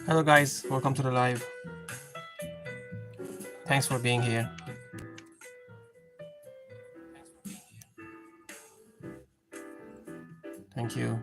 Hello guys, welcome to the live. Thanks for being here. Thank you.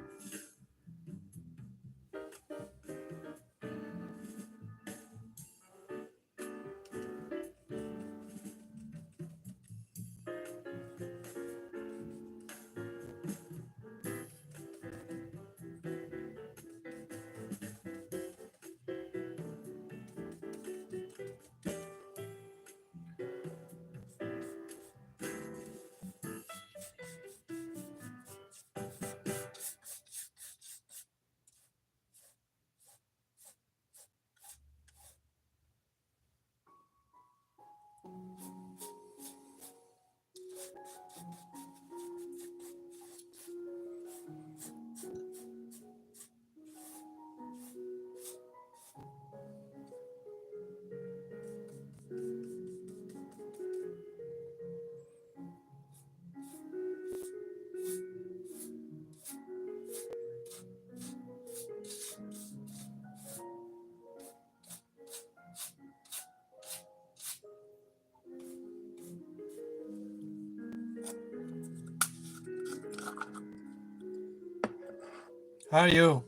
How are you,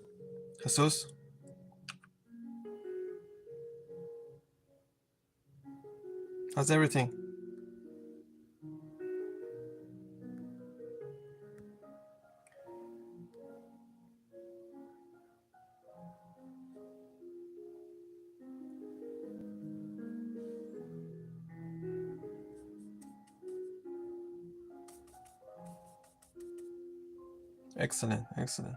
Jesus? How's everything? Excellent, excellent.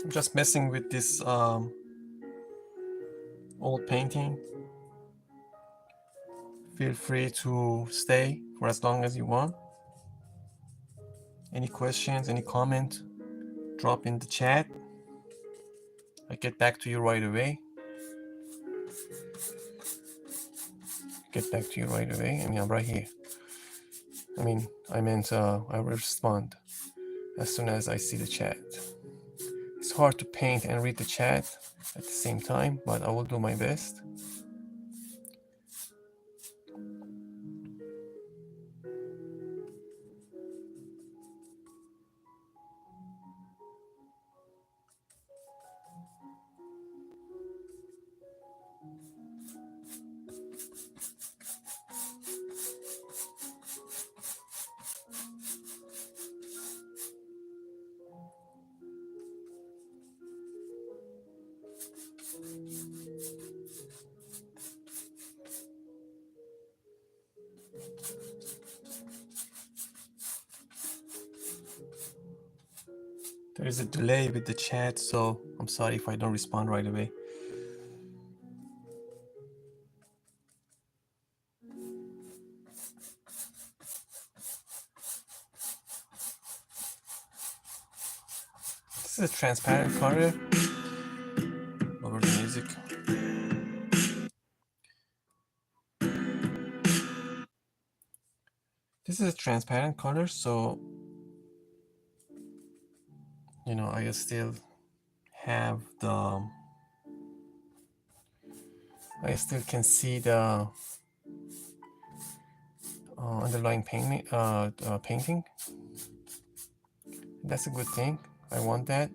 I'm just messing with this old painting. Feel free to stay for as long as you want. Any questions, any comment, drop in the chat. I'll get back to you right away. I'm right here. I meant I will respond as soon as I see the chat. It's hard to paint and read the chat at the same time, but I will do my best. There is a delay with the chat, so I'm sorry if I don't respond right away. This is a transparent color over the music. This is a transparent color, so I still have I still can see the underlying painting. That's a good thing. I want that.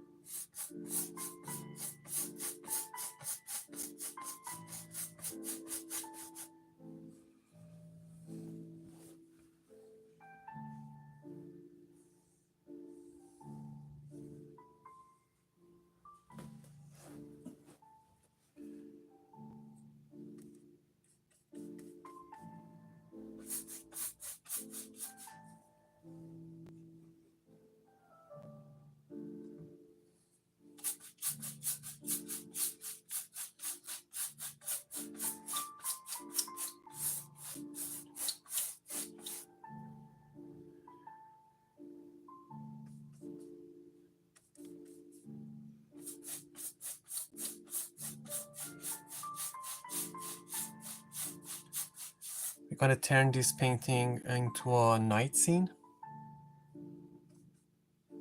gonna turn this painting into a night scene.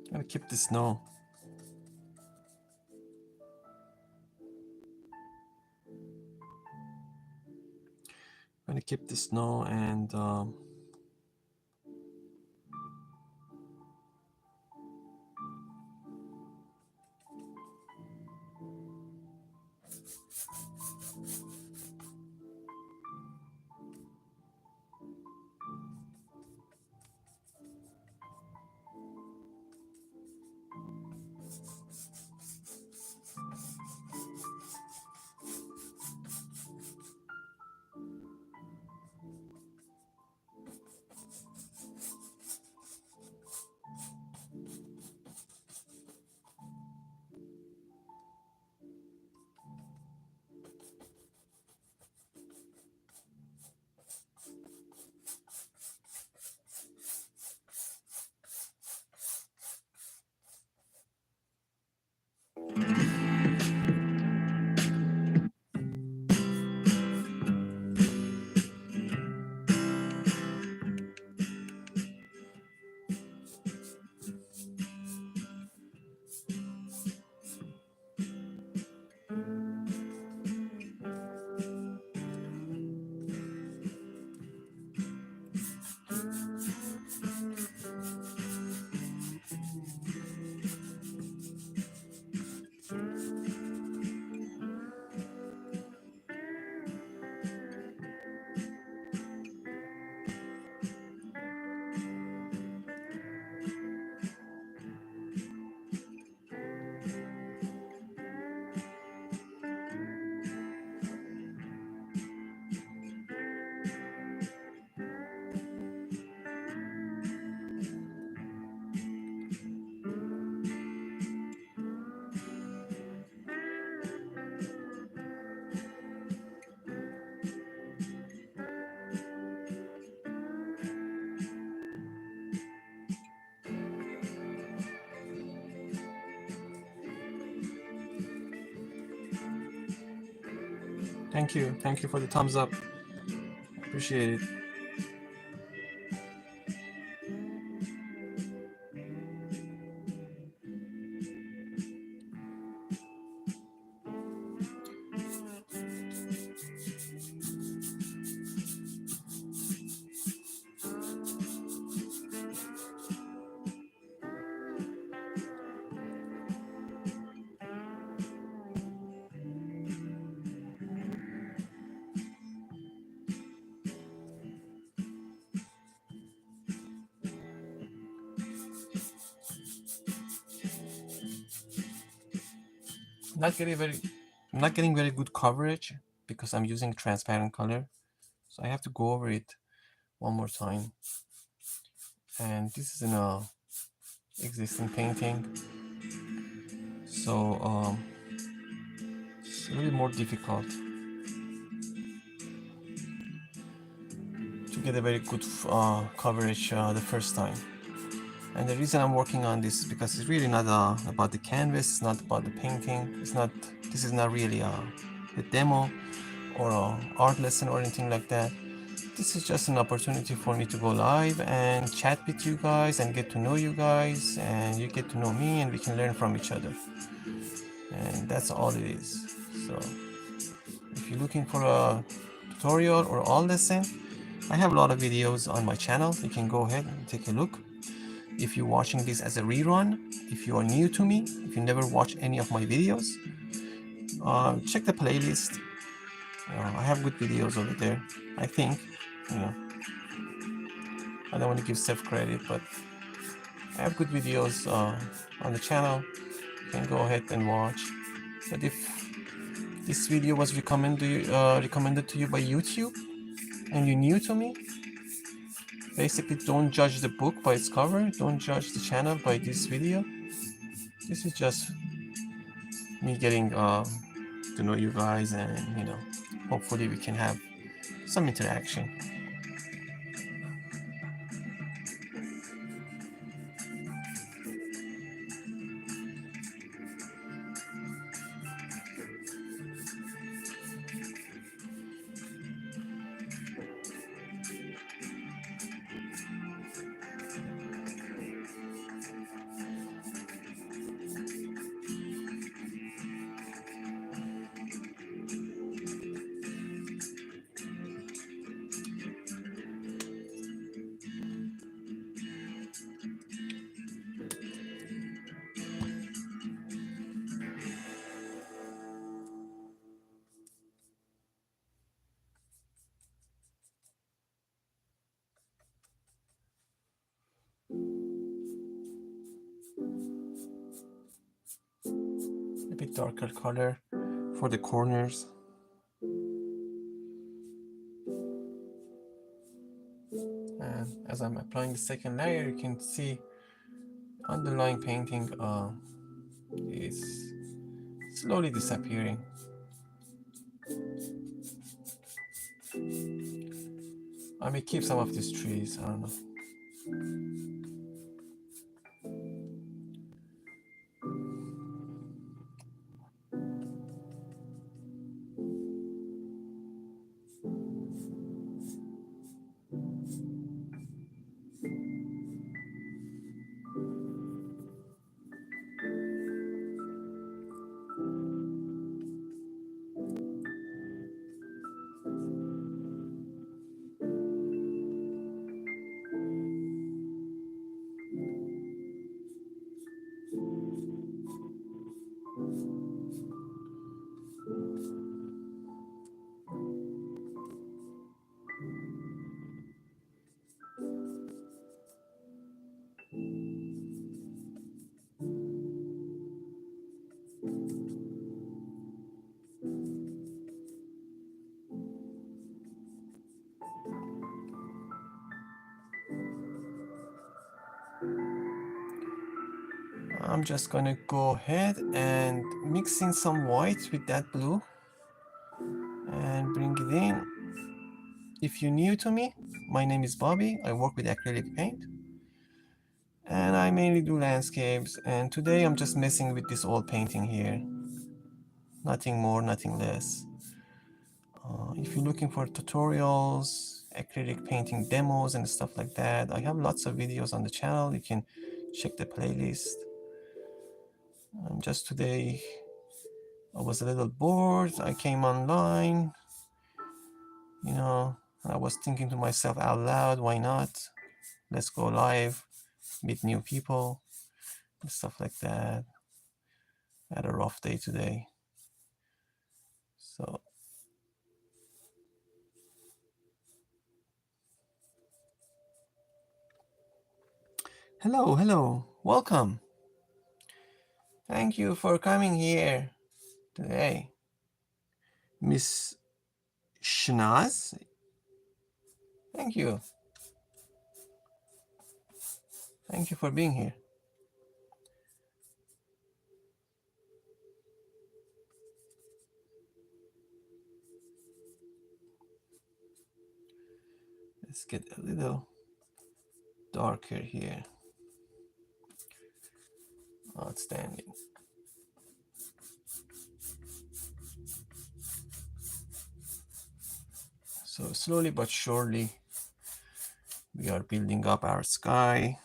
I'm gonna keep the snow. I'm gonna keep the snow and thank you for the thumbs up. Appreciate it. I'm not getting very good coverage because I'm using transparent color. So I have to go over it one more time. And this is an existing painting. So it's a little more difficult to get a very good coverage the first time. And the reason I'm working on this is because it's really not about the canvas, it's not about the painting, this is not really a demo or an art lesson or anything like that. This is just an opportunity for me to go live and chat with you guys and get to know you guys, and you get to know me, and we can learn from each other. And that's all it is. So if you're looking for a tutorial or all lesson, I have a lot of videos on my channel. You can go ahead and take a look. If you're watching this as a rerun, if you are new to me, if you never watched any of my videos, check the playlist. I have good videos over there, I think. I don't want to give self credit, but I have good videos on the channel. You can go ahead and watch. But if this video was recommended to you by YouTube and you're new to me, basically don't judge the book by its cover. Don't judge the channel by this video. This is just me getting to know you guys, and hopefully we can have some interaction. bit darker color for the corners. And as I'm applying the second layer, you can see underlying painting is slowly disappearing. I may keep some of these trees, I don't know. I'm just gonna go ahead and mix in some white with that blue and bring it in. If you're new to me, my name is Bobby. I work with acrylic paint and I mainly do landscapes, and today I'm just messing with this old painting here. Nothing more, nothing less. If you're looking for tutorials, acrylic painting demos and stuff like that, I have lots of videos on the channel. You can check the playlist. Just today I was a little bored. I came online, you know, I was thinking to myself out loud, why not? Let's go live, meet new people, and stuff like that. I had a rough day today. So, hello, welcome. Thank you for coming here today. Miss Shnaz, thank you. Thank you for being here. Let's get a little darker here. Outstanding. So slowly but surely, we are building up our sky.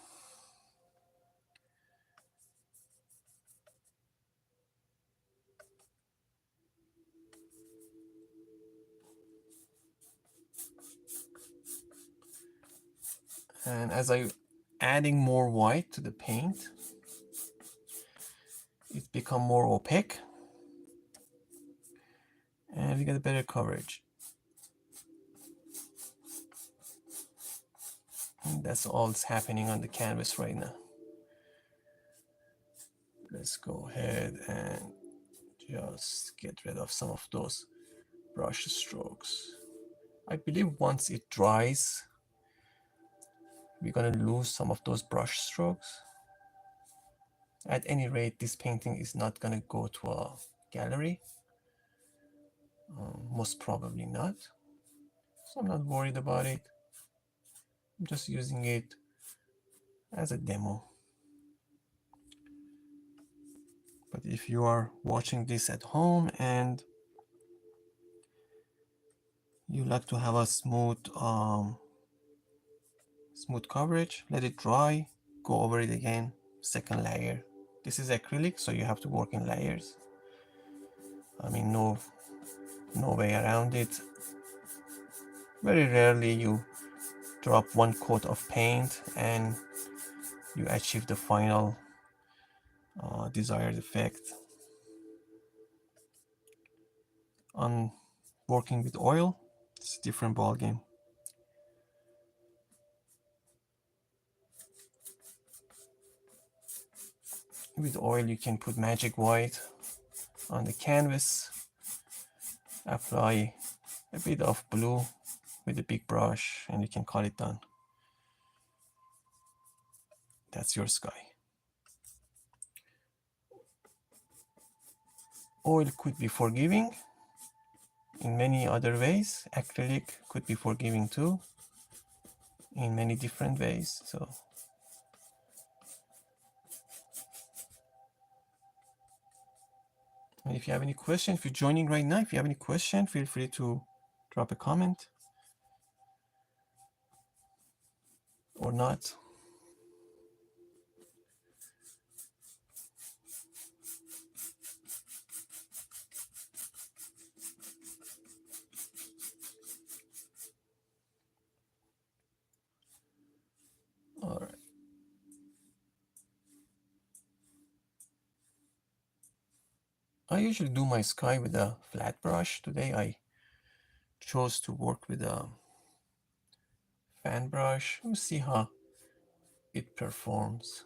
And as I'm adding more white to the paint, it's become more opaque and we get a better coverage. And that's all that's happening on the canvas right now. Let's go ahead and just get rid of some of those brush strokes. I believe once it dries, we're gonna lose some of those brush strokes. At any rate, this painting is not gonna go to a gallery. Most probably not. So I'm not worried about it. I'm just using it as a demo. But if you are watching this at home and you like to have a smooth coverage, let it dry, go over it again, second layer. This is acrylic, so you have to work in layers. I mean, no way around it. Very rarely you drop one coat of paint and you achieve the final desired effect. On working with oil, it's a different ballgame. With oil, you can put magic white on the canvas, apply a bit of blue with a big brush, and you can call it done. That's your sky. Oil could be forgiving in many other ways. Acrylic could be forgiving too in many different ways. So if you have any question, if you're joining right now, if you have any question, feel free to drop a comment or not. All right. I usually do my sky with a flat brush. Today I chose to work with a fan brush. We'll see how it performs.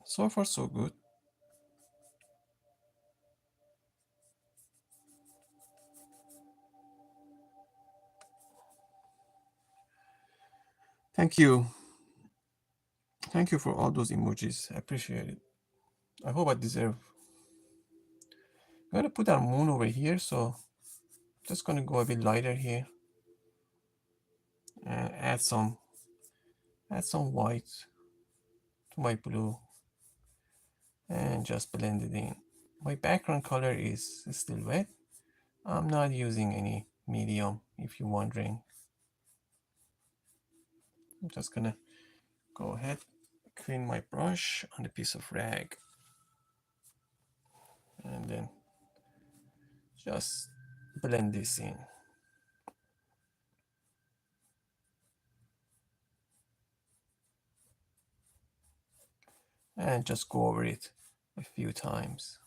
So far so good. Thank you. Thank you for all those emojis. I appreciate it. I hope I deserve. I'm gonna put our moon over here, so just gonna go a bit lighter here and add some white to my blue and just blend it in. My background color is still wet. I'm not using any medium, if you're wondering. I'm just gonna go ahead, clean my brush on a piece of rag, and then just blend this in. And just go over it a few times.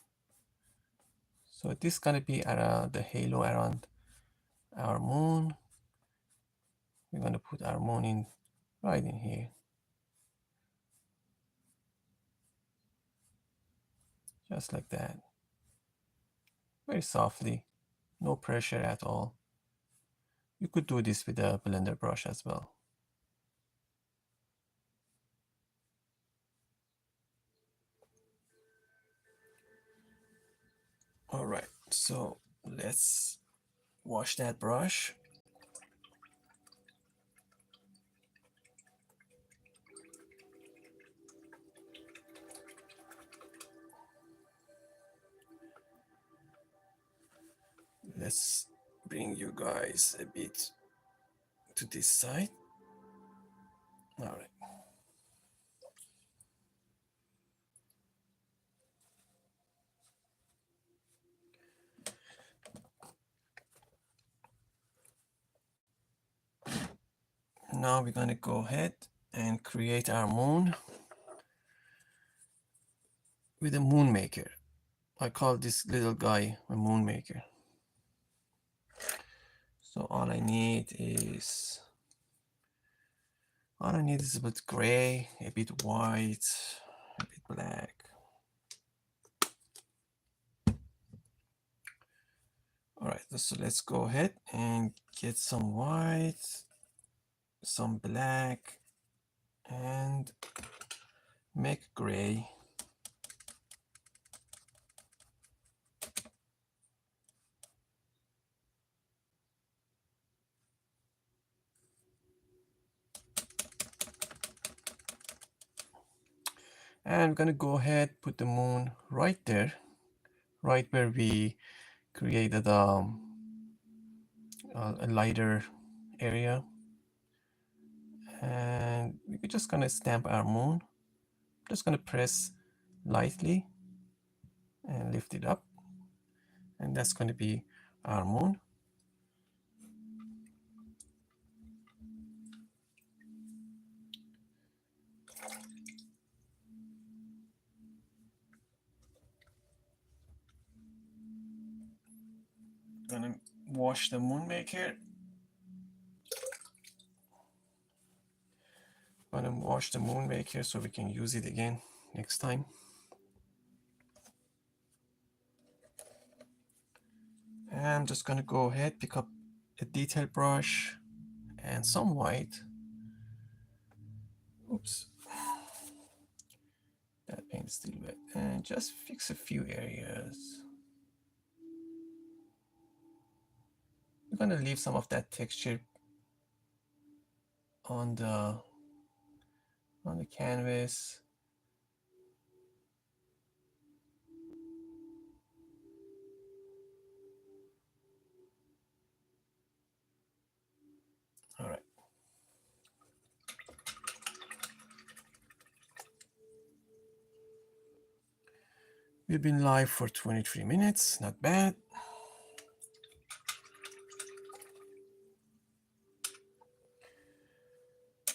So this is gonna be around the halo around our moon. We're gonna put our moon in right in here. Just like that. Very softly, no pressure at all. You could do this with a blender brush as well. All right, so let's wash that brush. Let's bring you guys a bit to this side. All right. Now we're gonna go ahead and create our moon with a moon maker. I call this little guy a moon maker. So all I need is a bit gray, a bit white, a bit black. All right, so let's go ahead and get some white, some black, and make gray. And I'm gonna go ahead, put the moon right there, right where we created a lighter area. And we're just gonna stamp our moon. Just gonna press lightly and lift it up. And that's gonna be our moon. Gonna wash the moon maker I'm gonna wash the moon maker so we can use it again next time. And I'm just gonna go ahead, pick up a detail brush and some white. Oops, that paint is still wet. And just fix a few areas. We're gonna leave some of that texture on the canvas. All right. We've been live for 23 minutes, not bad.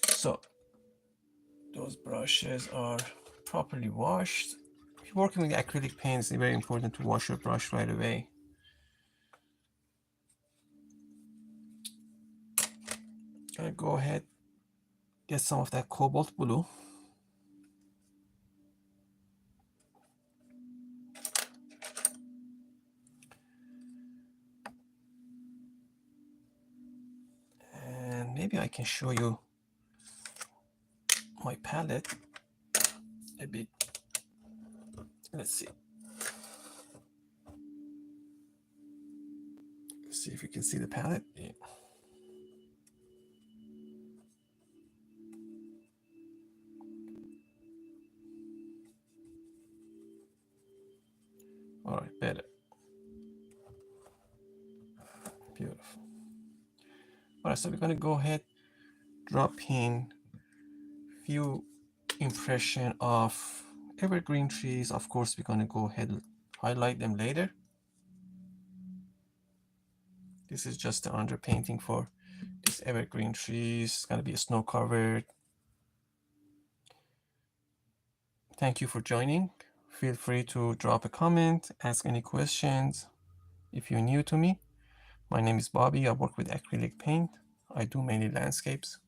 So those brushes are properly washed. If you're working with acrylic paints, it's very important to wash your brush right away. Gonna go ahead, get some of that cobalt blue. And maybe I can show you my palette a bit. Let's see. See if you can see the palette. Yeah. All right, better. Beautiful. All right, so we're gonna go ahead, drop in few impression of evergreen trees. Of course, we're gonna go ahead and highlight them later. This is just the underpainting for this evergreen trees. It's gonna be a snow covered. Thank you for joining. Feel free to drop a comment, ask any questions. If you're new to me, my name is Bobby. I work with acrylic paint. I do mainly landscapes.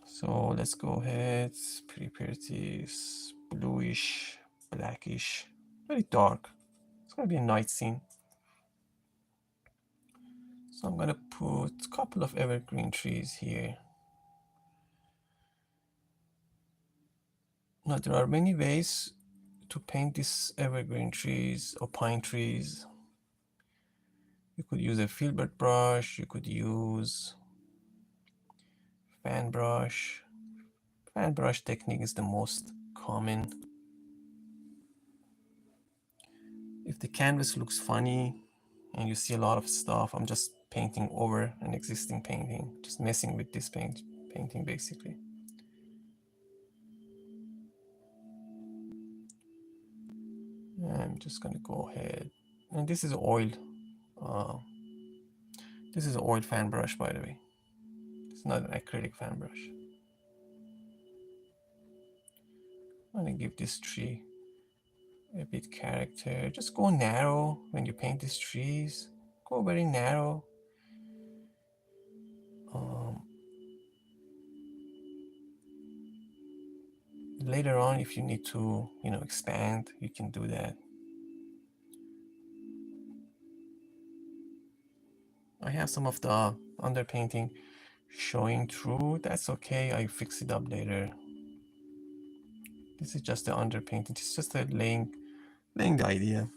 So let's go ahead, prepare this bluish, blackish, very dark. It's gonna be a night scene. So I'm gonna put a couple of evergreen trees here. Now there are many ways to paint these evergreen trees or pine trees. You could use a filbert brush, you could use fan brush. Fan brush technique is the most common. If the canvas looks funny and you see a lot of stuff, I'm just painting over an existing painting, just messing with this painting basically. I'm just gonna go ahead, and this is oil. This is an oil fan brush, by the way. It's not an acrylic fan brush. I'm gonna give this tree a bit character. Just go narrow when you paint these trees. Go very narrow. Later on, if you need to, expand, you can do that. I have some of the underpainting showing through. That's okay. I fix it up later. This is just the underpainting. It's just a laying the idea.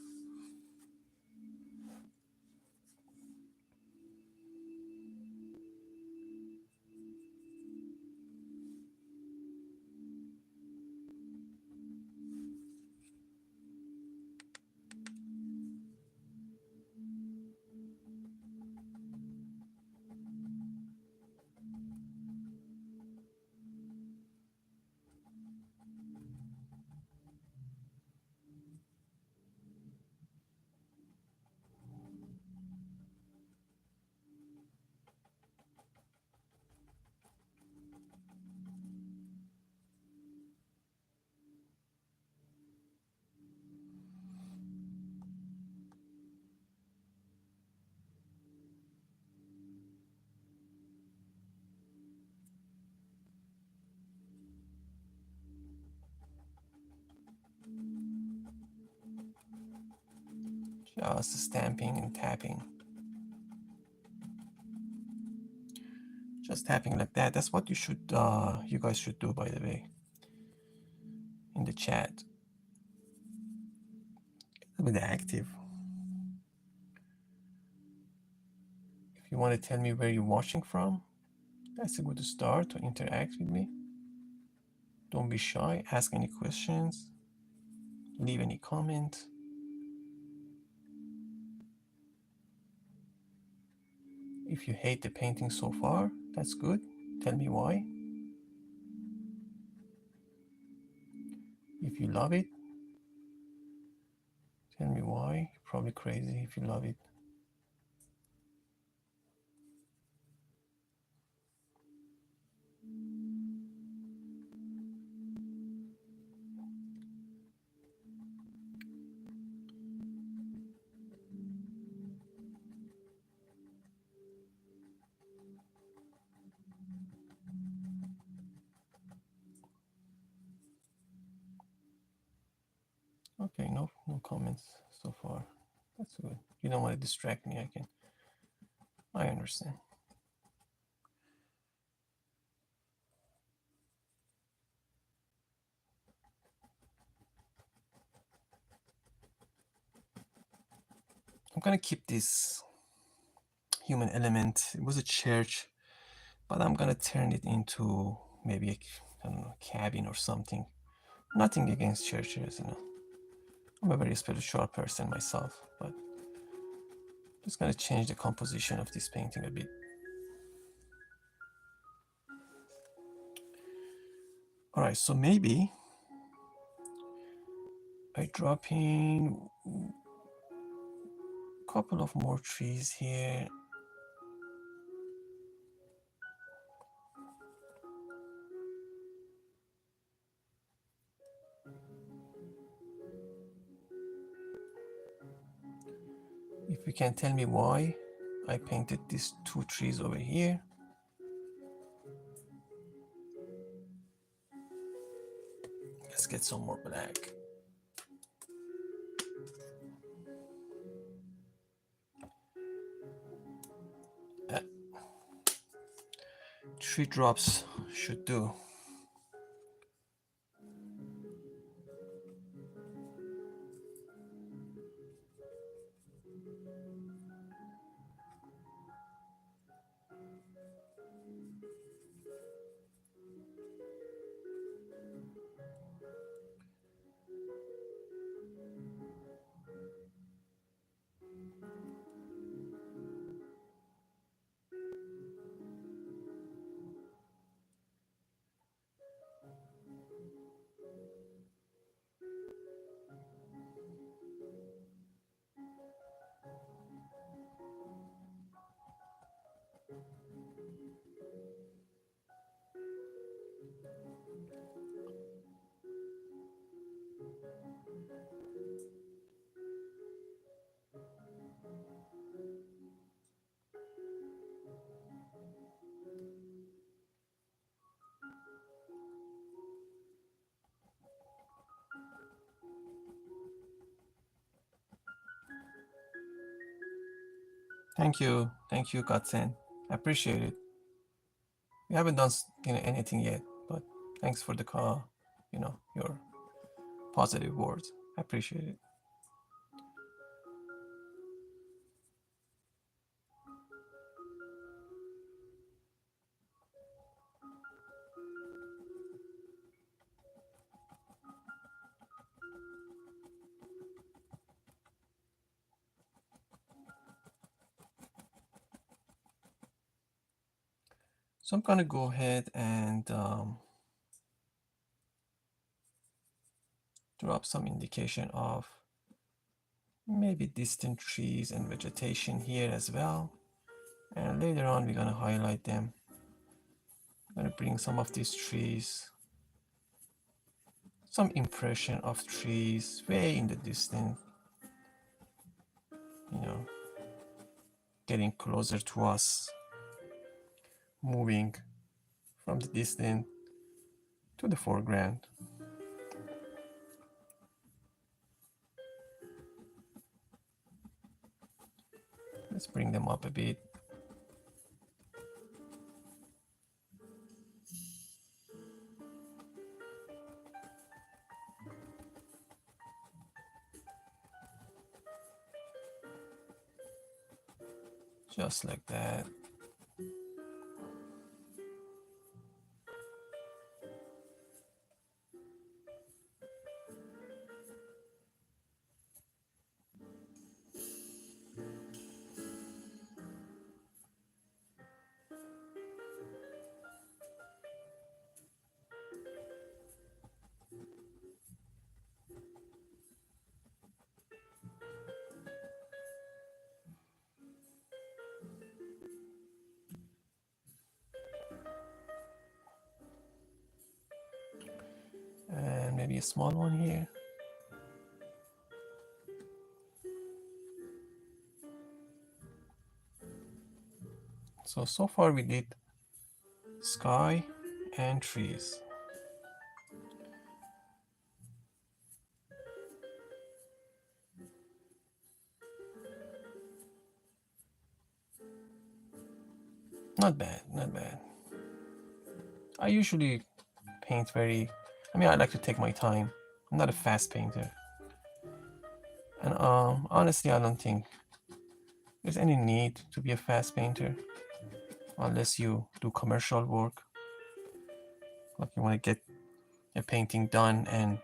Just stamping and tapping. Just tapping like that. That's what you guys should do, by the way, in the chat. A little bit active. If you want to tell me where you're watching from, that's a good start to interact with me. Don't be shy. Ask any questions. Leave any comment. If you hate the painting so far, that's good. Tell me why. If you love it, tell me why. You're probably crazy if you love it. Okay, no comments so far. That's good. You don't want to distract me. I understand. I'm gonna keep this human element. It was a church, but I'm gonna turn it into maybe I don't know, cabin or something. Nothing against churches, you know. I'm a very spiritual person myself, but just gonna change the composition of this painting a bit. All right, so maybe I drop in a couple of more trees here. If you can tell me why I painted these two trees over here. Let's get some more black. Uh, 3 drops should do. Thank you, Katzen. I appreciate it. We haven't done anything yet, but thanks for the call. Your positive words. I appreciate it. So I'm gonna go ahead and drop some indication of maybe distant trees and vegetation here as well. And later on, we're gonna highlight them. I'm gonna bring some of these trees, some impression of trees way in the distance, getting closer to us, moving from the distance to the foreground. I Let's bring them up a bit. Just like that. And maybe a small one here. So far we did sky and trees. Not bad, not bad. I usually paint I like to take my time. I'm not a fast painter. And honestly, I don't think there's any need to be a fast painter unless you do commercial work. Like you want to get a painting done and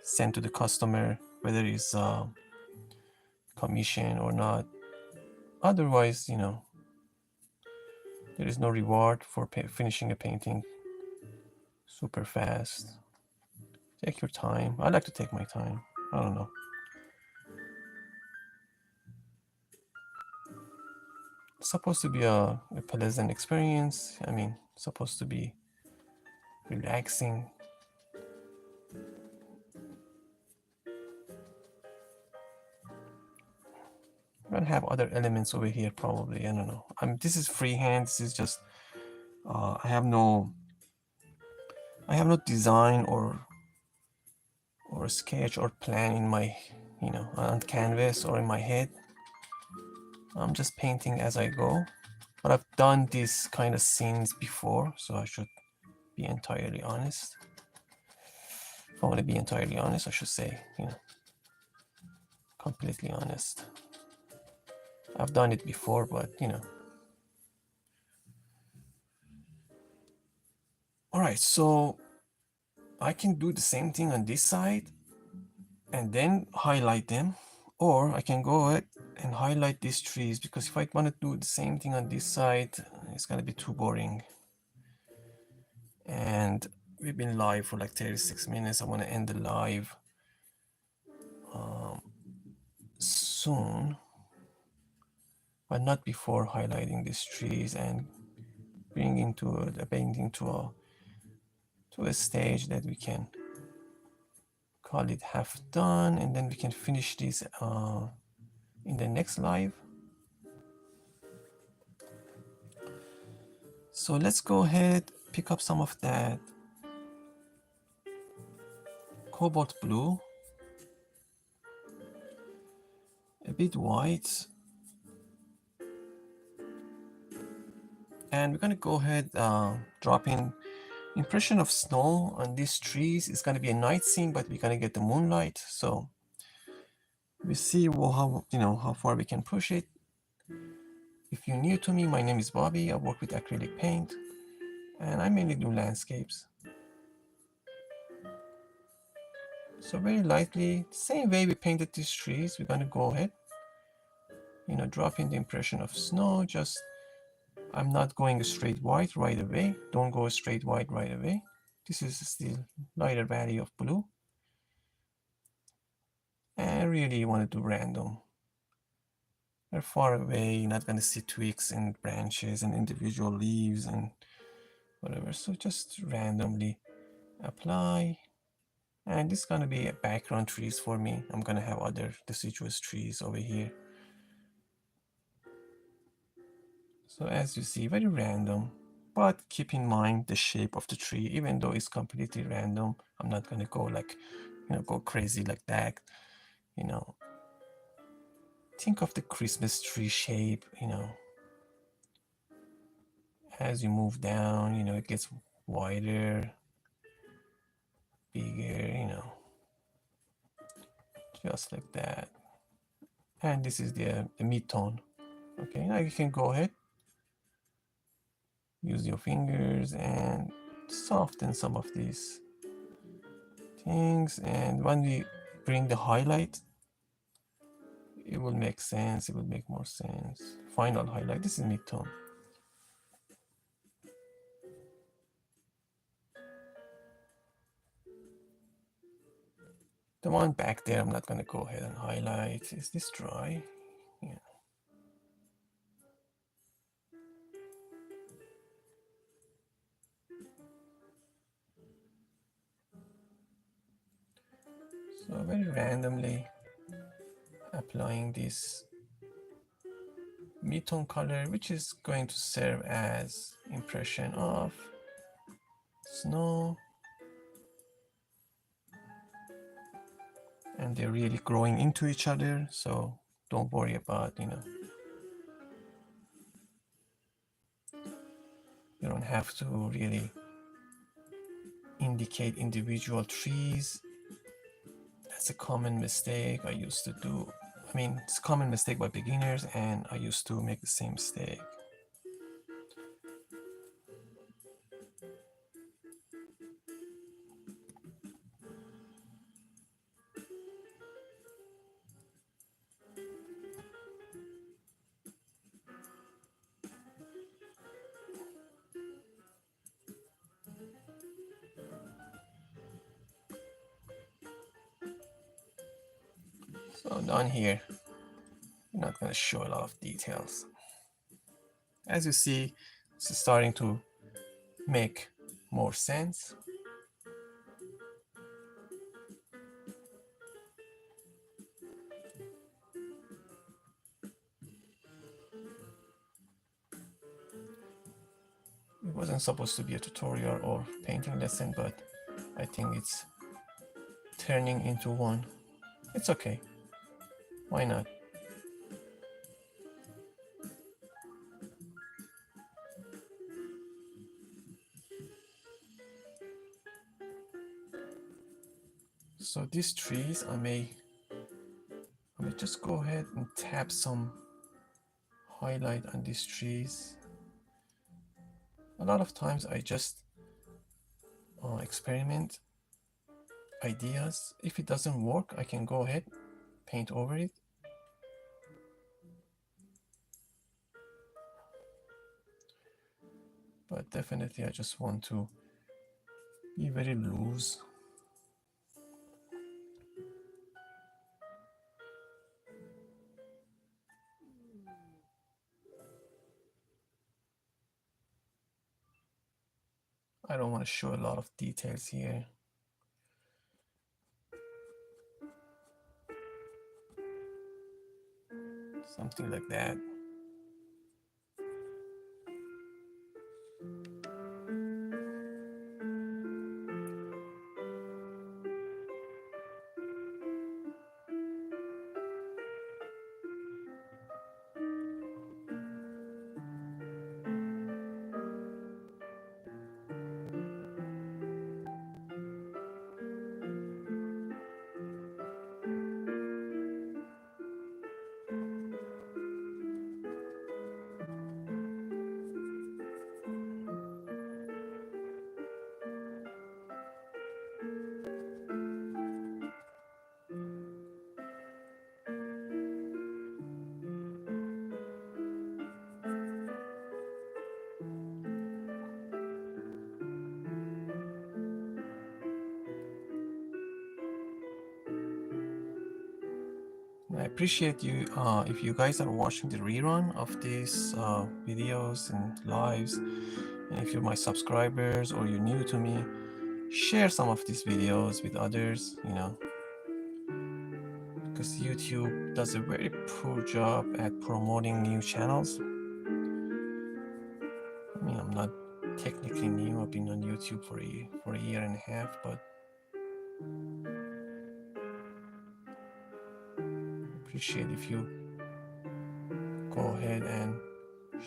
sent to the customer, whether it's commission or not. Otherwise, there is no reward for finishing a painting super fast. Take your time. I like to take my time. I don't know. It's supposed to be a pleasant experience. I mean, supposed to be relaxing. I'm gonna have other elements over here probably. I don't know. This is freehand. This is just I have no design or sketch or plan in my on canvas or in my head. I'm just painting as I go. But I've done these kind of scenes before, so I should be entirely honest. If I want to be entirely honest, I should say, completely honest. I've done it before, but All right, so I can do the same thing on this side and then highlight them, or I can go ahead and highlight these trees, because if I want to do the same thing on this side, it's gonna be too boring. And we've been live for like 36 minutes. I want to end the live soon, but not before highlighting these trees and bringing the painting to a stage that we can call it half done, and then we can finish this in the next live. So let's go ahead, pick up some of that cobalt blue, a bit white, and we're gonna go ahead drop in impression of snow on these trees. It's gonna be a night scene, but we're gonna get the moonlight, so we see how far we can push it. If you're new to me, my name is Bobby. I work with acrylic paint, and I mainly do landscapes. So very lightly, same way we painted these trees, we're gonna go ahead, drop in the impression of snow. Just, I'm not going straight white right away. Don't go straight white right away. This is still lighter value of blue. And I really want to do random. They're far away, you're not gonna see twigs and branches and individual leaves and whatever. So just randomly apply. And this is gonna be a background trees for me. I'm gonna have other deciduous trees over here. So as you see, very random, but keep in mind the shape of the tree. Even though it's completely random, I'm not gonna go like, go crazy like that, think of the Christmas tree shape, you know, as you move down, you know, it gets wider, bigger, you know, just like that. And this is the mid-tone. Okay, now you can go ahead, use your fingers and soften some of these things. And when we bring the highlight, it will make sense, it will make more sense. Final highlight, this is mid-tone. The one back there, I'm not going to go ahead and highlight. Is this dry? Yeah. So very randomly applying this mid-tone color, which is going to serve as impression of snow. And they're really growing into each other, so don't worry about, you know, you don't have to really indicate individual trees. That's a common mistake I used to do. I mean, it's a common mistake by beginners, and I used to make the same mistake. So down here, I'm not going to show a lot of details. As you see, it's starting to make more sense. It wasn't supposed to be a tutorial or painting lesson, but I think it's turning into one. It's okay. Why not? So these trees, I may just go ahead and tap some highlight on these trees. A lot of times I just experiment ideas. If it doesn't work, I can go ahead, paint over it. But definitely I just want to be very loose. I don't want to show a lot of details here. Something like that. I appreciate you if you guys are watching the rerun of these videos and lives, and if you're my subscribers or you're new to me, share some of these videos with others, you know, because YouTube does a very poor job at promoting new channels. I mean, I'm not technically new. I've been on YouTube for a year and a half, but I appreciate if you go ahead and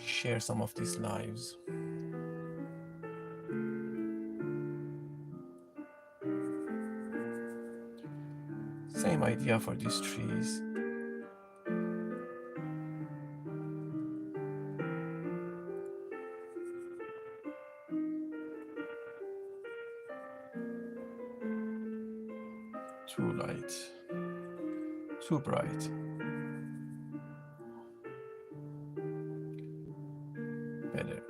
share some of these lives. Same idea for these trees. Too light, too bright. Better.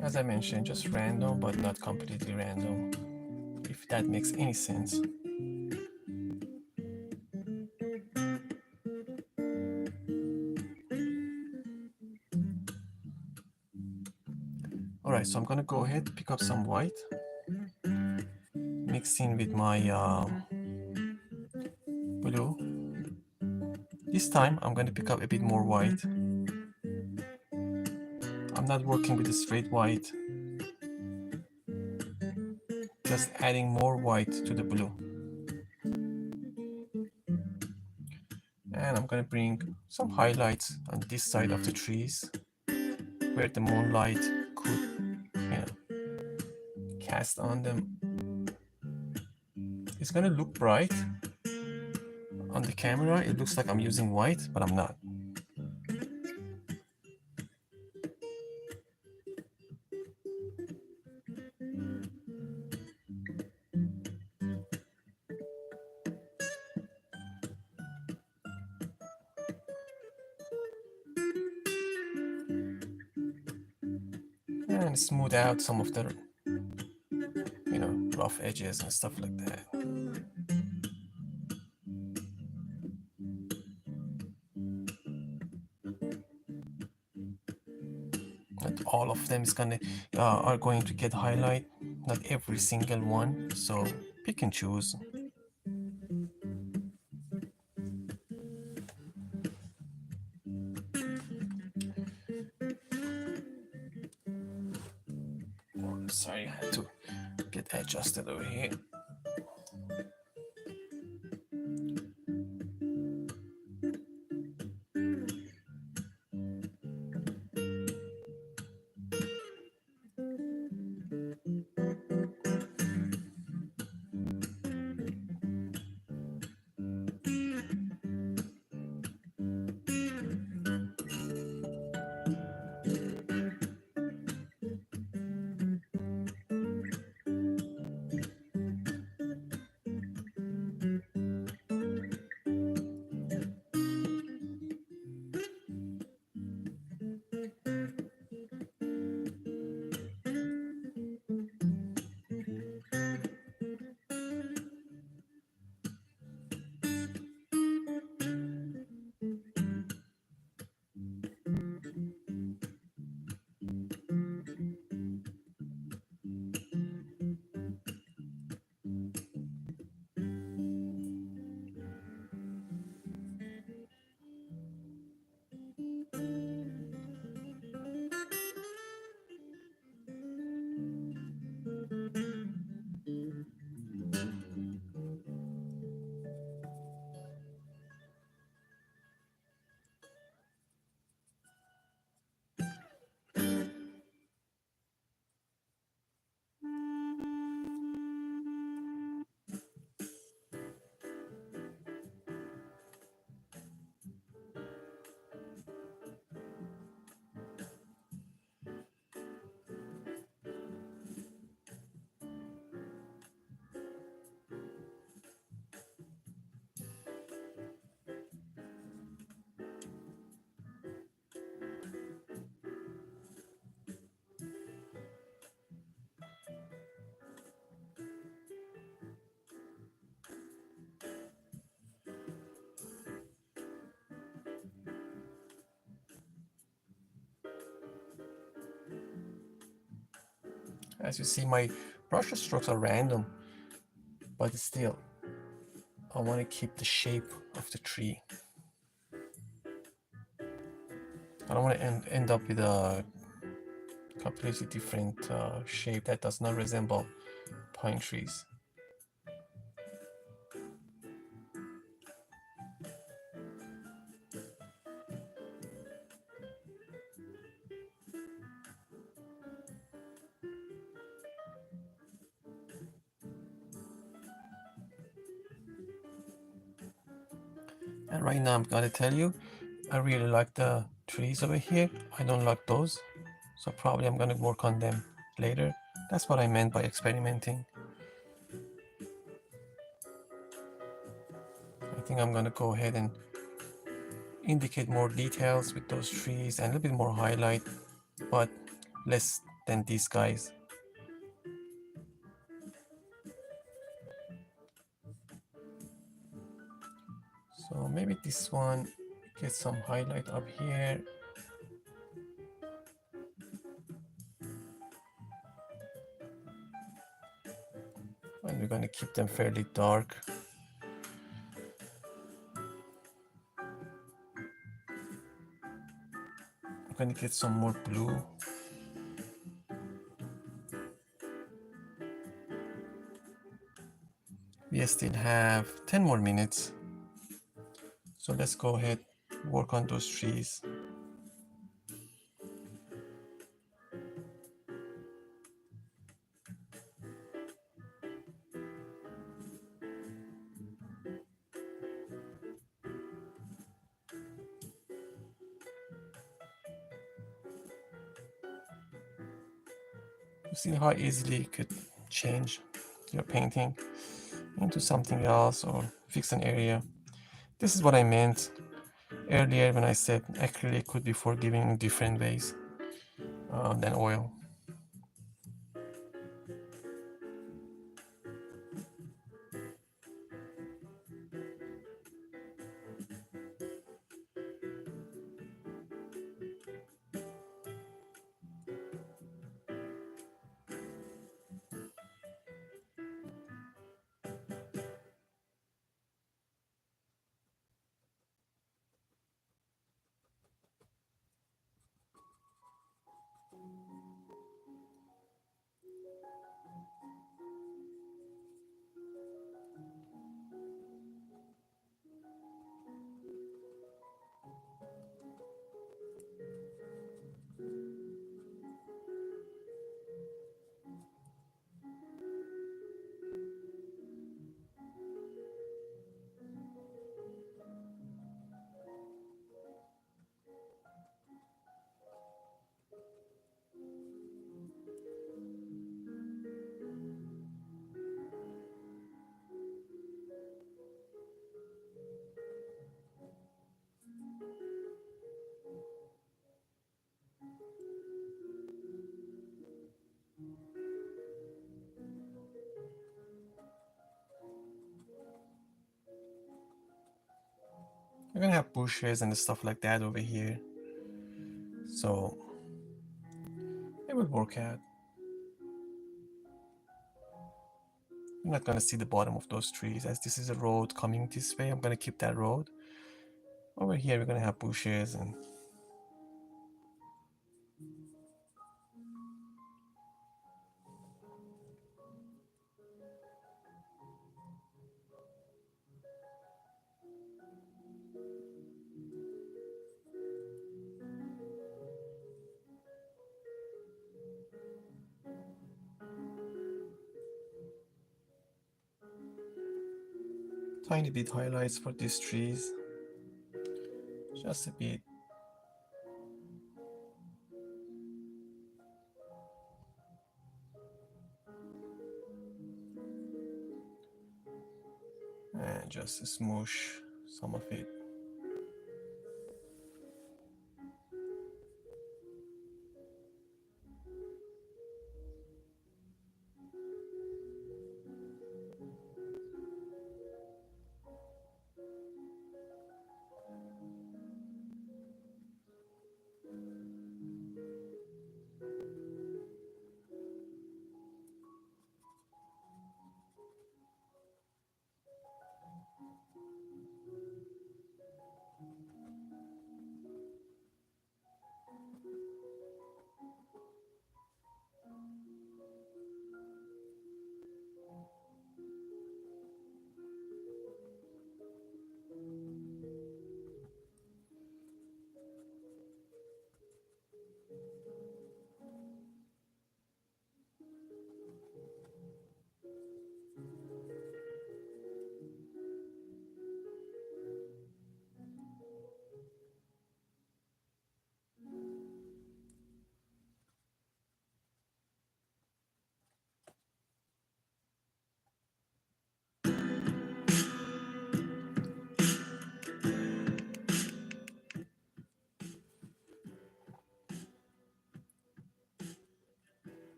As I mentioned, just random, but not completely random, if that makes any sense. All right, so I'm gonna go ahead, pick up some white, mix in with my blue. This time, I'm gonna pick up a bit more white. I'm not working with the straight white, just adding more white to the blue. And I'm gonna bring some highlights on this side of the trees where the moonlight could, cast on them. It's gonna look bright on the camera. It looks like I'm using white, but I'm not. And smooth out some of the rough edges and stuff like that. Not all of them are going to get highlight, not every single one, so pick and choose. Sorry, I had to get adjusted over here. As you see, my brush strokes are random, but still, I want to keep the shape of the tree. I don't want to end up with a completely different shape that does not resemble pine trees. And right now I'm gonna tell you, I really like the trees over here. I don't like those, so probably I'm gonna work on them later. That's what I meant by experimenting. I think I'm gonna go ahead and indicate more details with those trees and a little bit more highlight, but less than these guys. So maybe this one get some highlight up here. And we're going to keep them fairly dark. I'm going to get some more blue. We still have 10 more minutes. So let's go ahead, work on those trees. You see how easily you could change your painting into something else or fix an area. This is what I meant earlier when I said acrylic could be forgiving in different ways than oil. We're gonna have bushes and stuff like that over here. So it will work out. I'm not gonna see the bottom of those trees as this is a road coming this way. I'm gonna keep that road. Over here we're gonna have bushes and tiny bit highlights for these trees. Just a bit. And just smoosh some of it.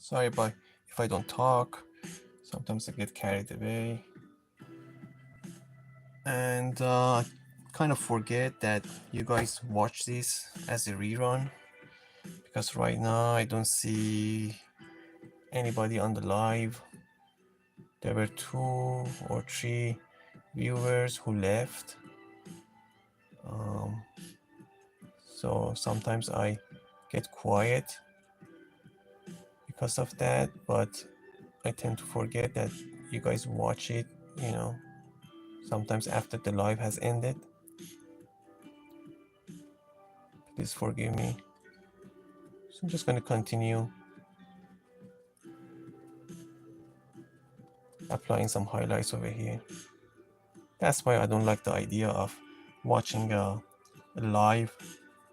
Sorry about if I don't talk. Sometimes I get carried away. And I kind of forget that you guys watch this as a rerun, because right now I don't see anybody on the live. There were 2 or 3 viewers who left. Um, so sometimes I get quiet because of that, but I tend to forget that you guys watch it, you know, sometimes after the live has ended. Please forgive me. So I'm just going to continue applying some highlights over here. That's why I don't like the idea of watching a live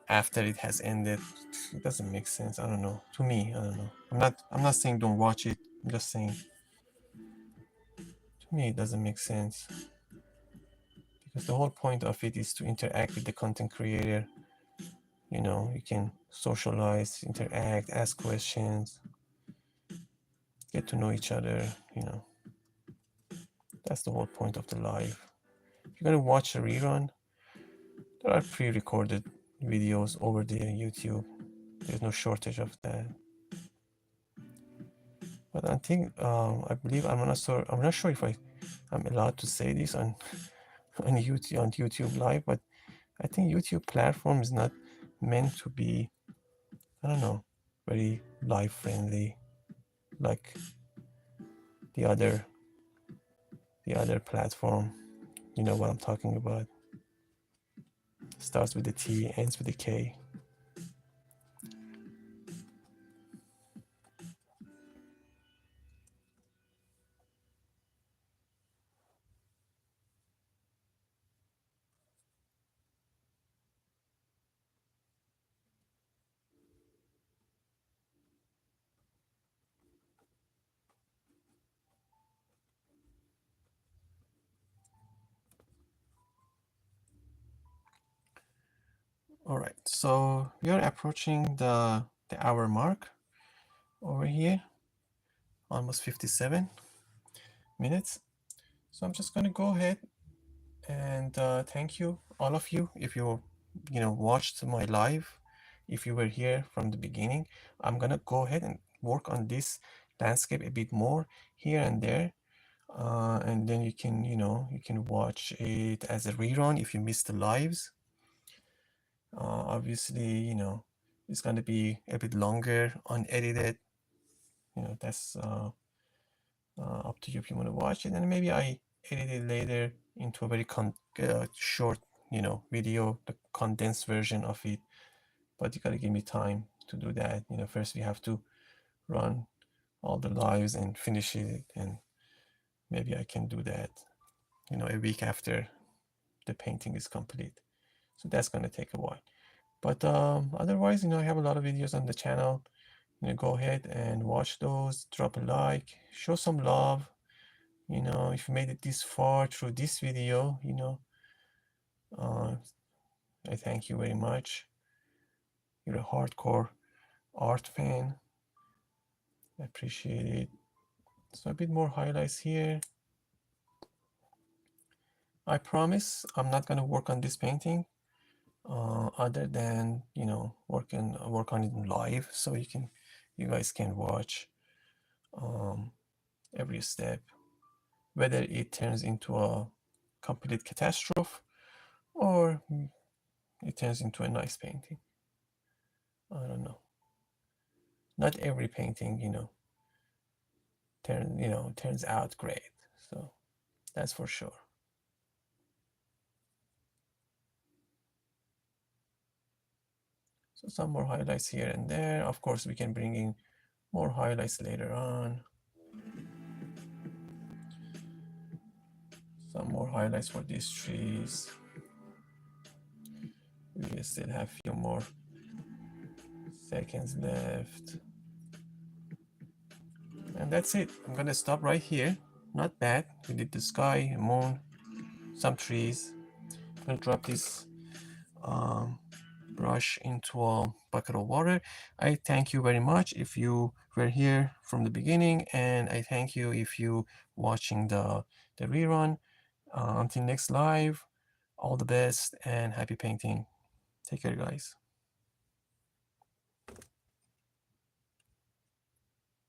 after it has ended. It doesn't make sense. I don't know. To me, I don't know. I'm not saying don't watch it. I'm just saying to me it doesn't make sense, because the whole point of it is to interact with the content creator. You know, you can socialize, interact, ask questions, get to know each other, you know. That's the whole point of the live. If you're gonna watch a rerun, there are pre-recorded videos over there on YouTube. There's no shortage of that. But I think I believe I'm not sure if I'm allowed to say this on YouTube Live, but I think YouTube platform is not meant to be, I don't know, very live friendly like the other platform. You know what I'm talking about. Starts with a T, ends with a K. All right, so we are approaching the hour mark over here, almost 57 minutes. So I'm just gonna go ahead and thank you, all of you, if you watched my live. If you were here from the beginning, I'm gonna go ahead and work on this landscape a bit more here and there, and then you can watch it as a rerun if you missed the lives. Obviously, it's gonna be a bit longer, unedited. That's up to you if you want to watch it, and maybe I edit it later into a very short, video, the condensed version of it. But you gotta give me time to do that. First we have to run all the lives and finish it, and maybe I can do that, a week after the painting is complete. So that's gonna take a while. But otherwise, I have a lot of videos on the channel. Go ahead and watch those. Drop a like, show some love. If you made it this far through this video, I thank you very much. You're a hardcore art fan. I appreciate it. So a bit more highlights here. I promise I'm not gonna work on this painting other than work on it live, so you guys can watch every step, whether it turns into a complete catastrophe or it turns into a nice painting. I don't know. Not every painting, turns out great. So that's for sure. So some more highlights here and there. Of course, we can bring in more highlights later on. Some more highlights for these trees. We still have a few more seconds left. And that's it. I'm gonna stop right here. Not bad. We did the sky, moon, some trees. I'm gonna drop this brush into a bucket of water. I thank you very much if you were here from the beginning, and I thank you if you watching the rerun. Until next live, all the best and happy painting. Take care, guys.